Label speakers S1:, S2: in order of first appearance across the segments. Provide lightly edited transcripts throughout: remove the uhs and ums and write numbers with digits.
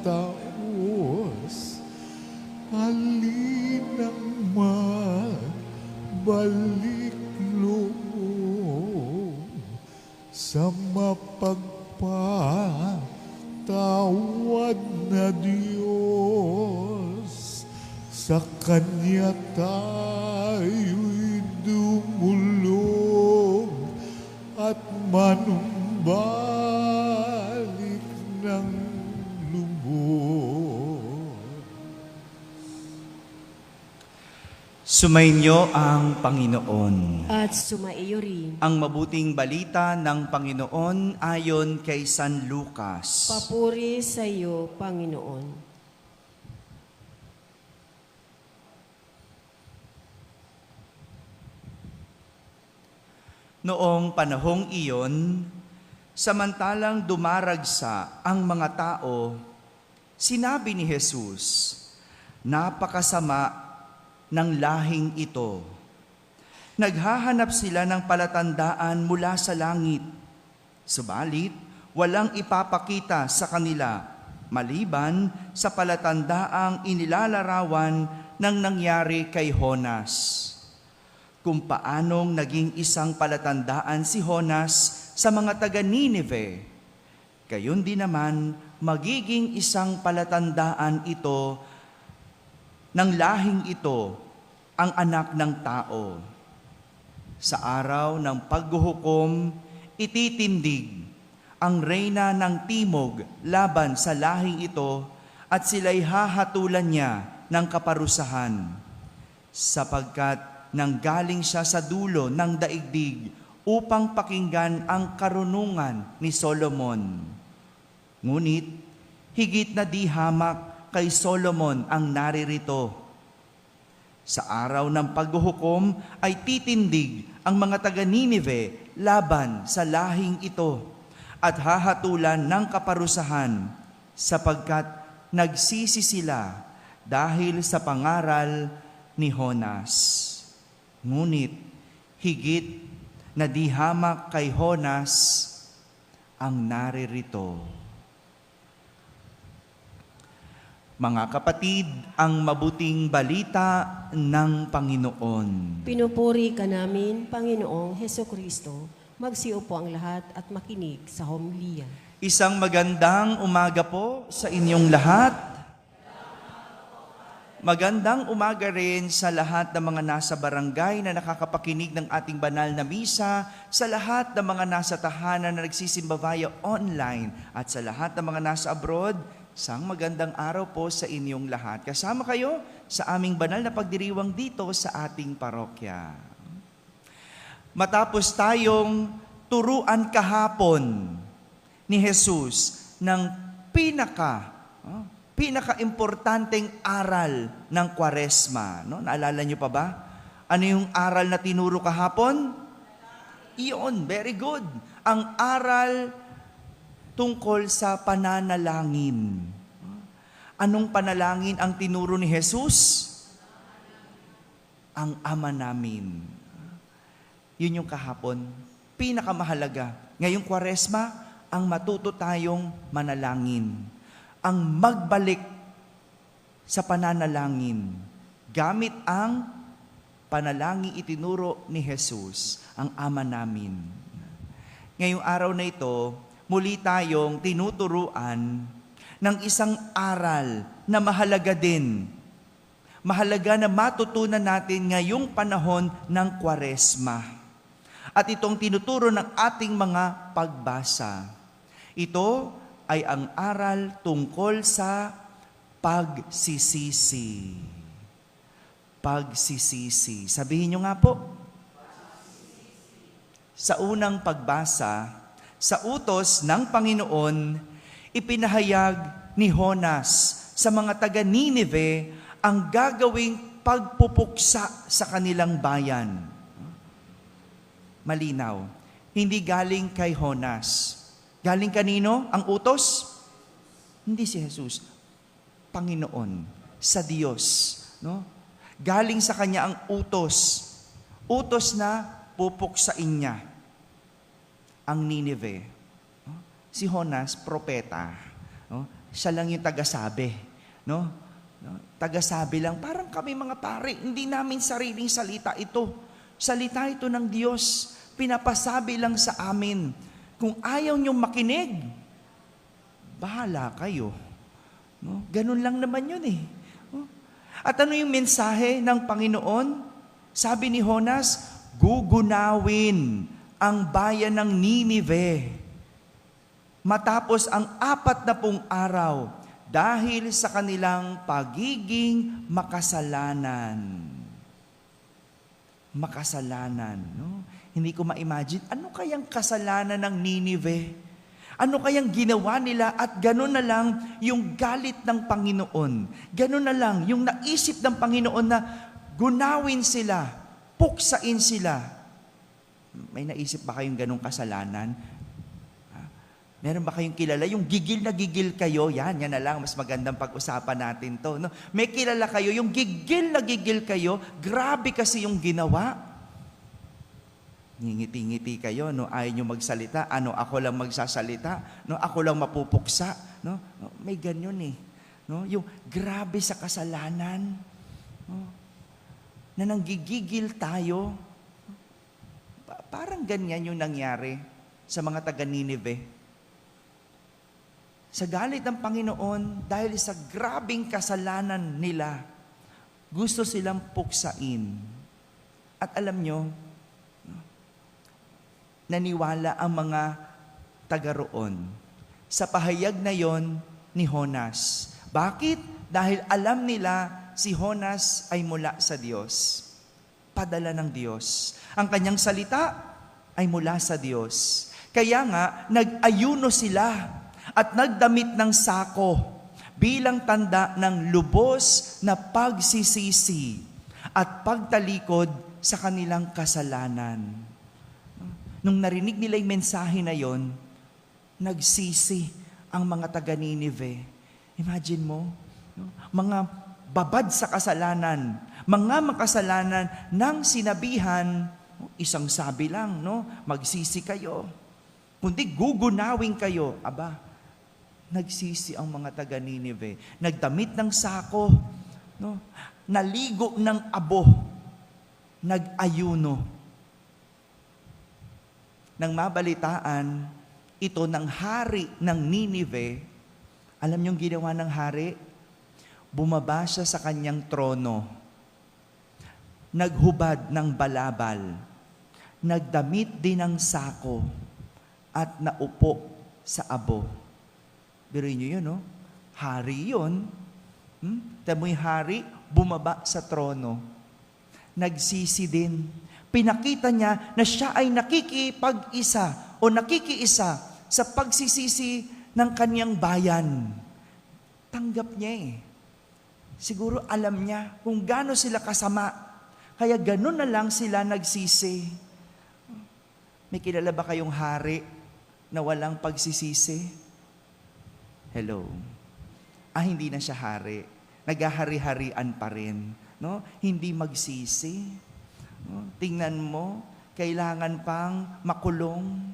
S1: taos, halinang magbalik loob sa mapagpatawad na Diyos. Sa Kanya tayo'y dumulog at manumbalik ng lubos.
S2: Sumainyo ang Panginoon.
S3: At sumaiyo rin.
S2: Ang mabuting balita ng Panginoon ayon kay San Lucas.
S3: Papuri sa iyo, Panginoon.
S2: Noong panahong iyon, samantalang dumaragsa ang mga tao, sinabi ni Jesus, "Napakasama ng lahing ito. Naghahanap sila ng palatandaan mula sa langit, subalit walang ipapakita sa kanila maliban sa palatandaang inilalarawan ng nangyari kay Jonas. Kung paanong naging isang palatandaan si Jonas sa mga taga Nineve, gayon din naman magiging isang palatandaan ito ng lahing ito, ang anak ng tao. Sa araw ng paghuhukom, ititindig ang reyna ng timog laban sa lahing ito at sila'y hahatulan niya ng kaparusahan, sapagkat nanggaling siya sa dulo ng daigdig upang pakinggan ang karunungan ni Solomon. Ngunit higit na di hamak kay Solomon ang naririto. Sa araw ng paghuhukom ay titindig ang mga taga Nineve laban sa lahing ito at hahatulan ng kaparusahan, sapagkat nagsisi sila dahil sa pangaral ni Jonas. Ngunit higit na di hamak kay Jonas ang naririto." Mga kapatid, ang mabuting balita ng Panginoon.
S3: Pinupuri ka namin, Panginoong Hesukristo. Magsiupo ang lahat at makinig sa homilya.
S2: Isang magandang umaga po sa inyong lahat. Magandang umaga rin sa lahat ng mga nasa barangay na nakakapakinig ng ating banal na misa, sa lahat ng mga nasa tahanan na nagsisimba via online, at sa lahat ng mga nasa abroad. Isang magandang araw po sa inyong lahat. Kasama kayo sa aming banal na pagdiriwang dito sa ating parokya. Matapos tayong turuan kahapon ni Jesus ng pinaka-importanteng aral ng Kwaresma. No? Naalala niyo pa ba? Ano yung aral na tinuro kahapon? Iyon, very good. Ang aral tungkol sa pananalangin. Anong panalangin ang tinuro ni Jesus? Ang Ama namin. Yun yung kahapon. Pinakamahalaga. Ngayong Kwaresma, ang matuto tayong manalangin. Ang magbalik sa pananalangin. Gamit ang panalangin itinuro ni Jesus, ang Ama namin. Ngayong araw na ito, muli tayong tinuturuan ng isang aral na mahalaga din. Mahalaga na matutunan natin ngayong panahon ng Kwaresma. At itong tinuturo ng ating mga pagbasa. Ito ay ang aral tungkol sa pagsisisi. Pagsisisi. Sabihin nyo nga po. Sa unang pagbasa, sa utos ng Panginoon, ipinahayag ni Jonas sa mga taga Nineve ang gagawing pagpupuksa sa kanilang bayan. Malinaw, hindi galing kay Jonas. Galing kanino ang utos? Hindi si Jesus. Panginoon, sa Diyos. No? Galing sa Kanya ang utos. Utos na pupuksain niya ang Nineve. Si Jonas, propeta. siya lang yung tagasabi. No? Tagasabi lang. Parang kami mga pare, hindi namin sariling salita ito. Salita ito ng Diyos. Pinapasabi lang sa amin. Kung ayaw niyong makinig, bahala kayo. No? Ganun lang naman yun eh. No? At ano yung mensahe ng Panginoon? Sabi ni Jonas, gugunawin ang bayan ng Ninive matapos ang 40 araw dahil sa kanilang pagiging makasalanan. Makasalanan. No? Hindi ko ma-imagine, ano kayang kasalanan ng Ninive? Ano kayang ginawa nila at gano'n na lang yung galit ng Panginoon. Gano'n na lang yung naisip ng Panginoon na gunawin sila, puksain sila. May naisip ba kayong gano'ng kasalanan? Meron ba kayong kilala? Yung gigil na gigil kayo, yan na lang, mas magandang pag-usapan natin to. No? May kilala kayo, yung gigil na gigil kayo, grabe kasi yung ginawa. Ngingiti-ngiti kayo, no? Ayaw nyo magsalita. Ano, ako lang magsasalita? No? Ako lang mapupuksa? No? No? May ganyan eh. No? Yung grabe sa kasalanan. No? Na nanggigigil tayo. Parang ganyan yung nangyari sa mga taga-Ninive. Sa galit ng Panginoon, dahil sa grabing kasalanan nila, gusto silang puksain. At alam nyo, naniwala ang mga taga roon sa pahayag na yon ni Jonas. Bakit? Dahil alam nila si Jonas ay mula sa Diyos. Padala ng Diyos. Ang kanyang salita ay mula sa Diyos. Kaya nga, nag-ayuno sila at nagdamit ng sako bilang tanda ng lubos na pagsisisi at pagtalikod sa kanilang kasalanan. Nung narinig nila yung mensahe na yon, nagsisi ang mga taga-Ninive. Imagine mo, mga babad sa kasalanan, mga makasalanan nang sinabihan, isang sabi lang, no? Magsisi kayo. Kundi gugunawin kayo. Aba, nagsisi ang mga taga-Ninive. Nagdamit ng sako, no? Naligo ng abo, nag-ayuno. Nang mabalitaan ito ng hari ng Ninive, alam niyong ginawa ng hari? Bumaba siya sa kanyang trono, naghubad ng balabal, nagdamit din ng sako, at naupo sa abo. Biruin niyo yun, no? Hari yun. Tamoy hari, bumaba sa trono. Nagsisi din. Pinakita niya na siya ay nakikipag-isa o nakikiisa sa pagsisisi ng kanyang bayan. Tanggap niya eh. Siguro alam niya kung gaano sila kasama. Kaya gano'n na lang sila nagsisi. May kilala ba kayong hari na walang pagsisisi? Hello. Hindi na siya hari. Naghahari-harian pa rin. No? Hindi magsisi. Tingnan mo, kailangan pang makulong.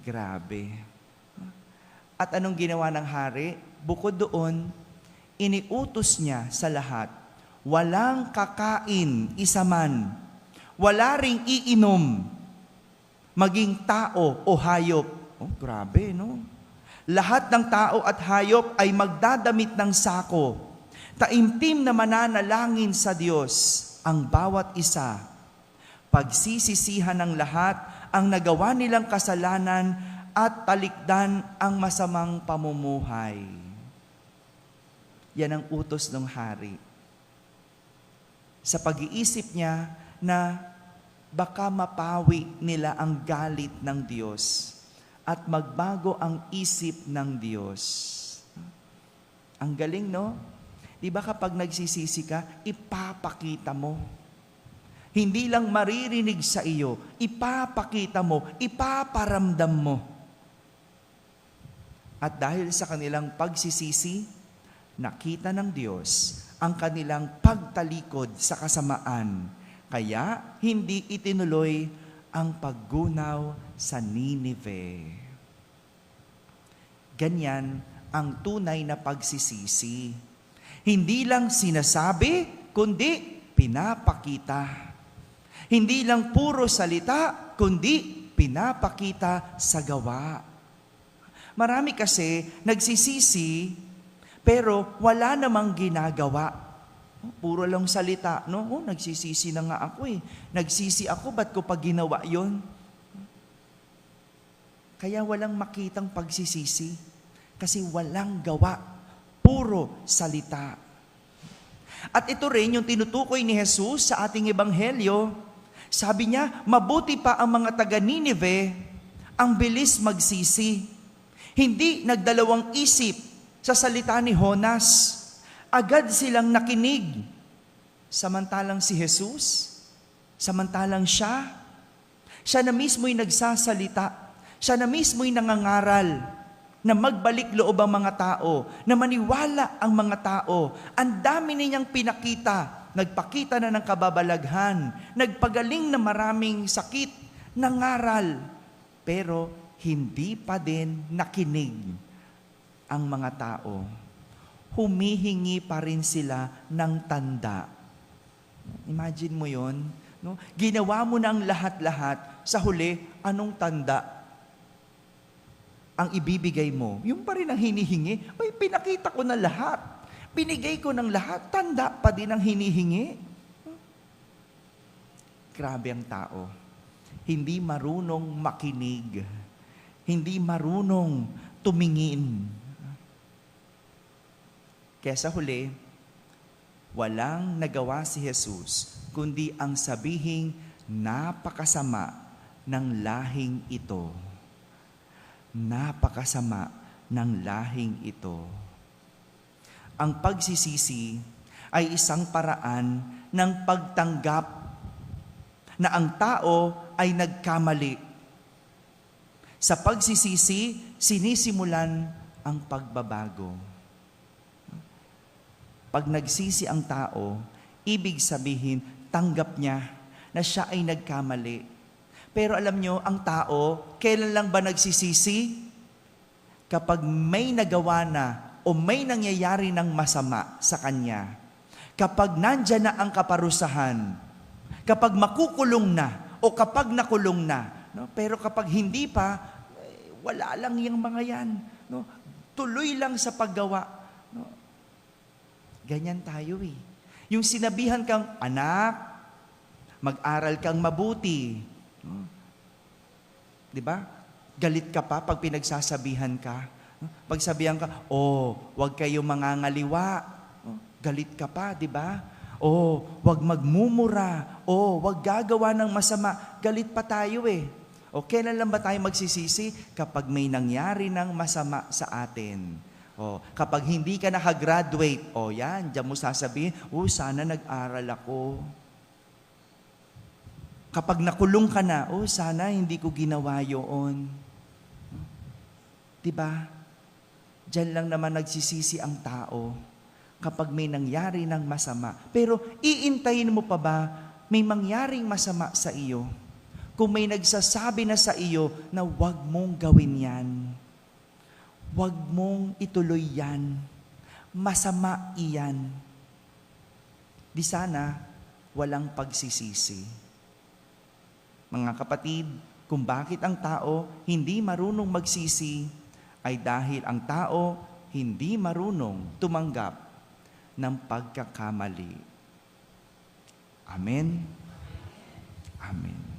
S2: Grabe. At anong ginawa ng hari? Bukod doon, iniutos niya sa lahat, walang kakain isa man, wala ring iinom, maging tao o hayop. Oh, grabe, no? Lahat ng tao at hayop ay magdadamit ng sako. Taimtim na mananalangin sa Diyos ang bawat isa. Pagsisisihan ng lahat ang nagawa nilang kasalanan at talikdan ang masamang pamumuhay. Yan ang utos ng hari. Sa pag-iisip niya na baka mapawi nila ang galit ng Diyos at magbago ang isip ng Diyos. Ang galing, no? Di ba kapag nagsisisi ka, ipapakita mo. Hindi lang maririnig sa iyo, ipapakita mo, ipaparamdam mo. At dahil sa kanilang pagsisisi, nakita ng Diyos ang kanilang pagtalikod sa kasamaan. Kaya hindi itinuloy ang paggunaw sa Ninive. Ganyan ang tunay na pagsisisi. Hindi lang sinasabi, kundi pinapakita. Hindi lang puro salita, kundi pinapakita sa gawa. Marami kasi nagsisisi, pero wala namang ginagawa. Puro lang salita, no? Nagsisisi na nga ako eh. Nagsisi ako, ba't ko pa ginawa yon? Kaya walang makitang pagsisisi. Kasi walang gawa. Puro salita. At ito rin yung tinutukoy ni Jesus sa ating ebanghelyo. Sabi niya, mabuti pa ang mga taga Ninive, ang bilis magsisi. Hindi nagdalawang isip sa salita ni Jonas. Agad silang nakinig. Samantalang si Jesus, samantalang siya na mismo'y nagsasalita. Siya na mismo'y nangangaral na magbalik loob ang mga tao, na maniwala ang mga tao. Ang dami niyang pinakita. Nagpakita na ng kababalaghan, nagpagaling na maraming sakit, nangaral. Pero hindi pa din nakinig ang mga tao. Humihingi pa rin sila ng tanda. Imagine mo yon, no? Ginawa mo na ang lahat-lahat, sa huli, anong tanda ang ibibigay mo? Yung pa rin ang hinihingi. Ay, pinakita ko na lahat. Binigay ko ng lahat. Tanda pa din ang hinihingi. Grabe ang tao. Hindi marunong makinig. Hindi marunong tumingin. Kaya sa huli, walang nagawa si Jesus, kundi ang sabihing napakasama ng lahing ito. Napakasama ng lahing ito. Ang pagsisisi ay isang paraan ng pagtanggap na ang tao ay nagkamali. Sa pagsisisi, sinisimulan ang pagbabago. Pag nagsisi ang tao, ibig sabihin, tanggap niya na siya ay nagkamali. Pero alam nyo, ang tao, kailan lang ba nagsisisi? Kapag may nagawa na o may nangyayari ng masama sa kanya. Kapag nandyan na ang kaparusahan, kapag makukulong na o kapag nakulong na. No? Pero kapag hindi pa, wala lang yung mga yan. No? Tuloy lang sa paggawa. No? Ganyan tayo eh. Yung sinabihan kang, anak, mag-aral kang mabuti. No? Diba? Galit ka pa pag pinagsasabihan ka. Pag sabihan ka, wag kayong mangangaliwa. Galit ka pa, diba? Wag magmumura. Wag gagawa ng masama. Galit pa tayo eh. Kailan lang ba tayo magsisisi? Kapag may nangyari ng masama sa atin. Kapag hindi ka nakagraduate, yan, diyan mo sasabihin, sana nag-aral ako. Kapag nakulong ka na, sana hindi ko ginawa yun. Diba? Diyan lang naman nagsisisi ang tao kapag may nangyari ng masama. Pero iintayin mo pa ba may mangyaring masama sa iyo? Kung may nagsasabi na sa iyo na huwag mong gawin yan. Huwag mong ituloy yan. Masama iyan. Di sana walang pagsisisi. Mga kapatid, kung bakit ang tao hindi marunong magsisi, ay dahil ang tao hindi marunong tumanggap ng pagkakamali. Amen? Amen.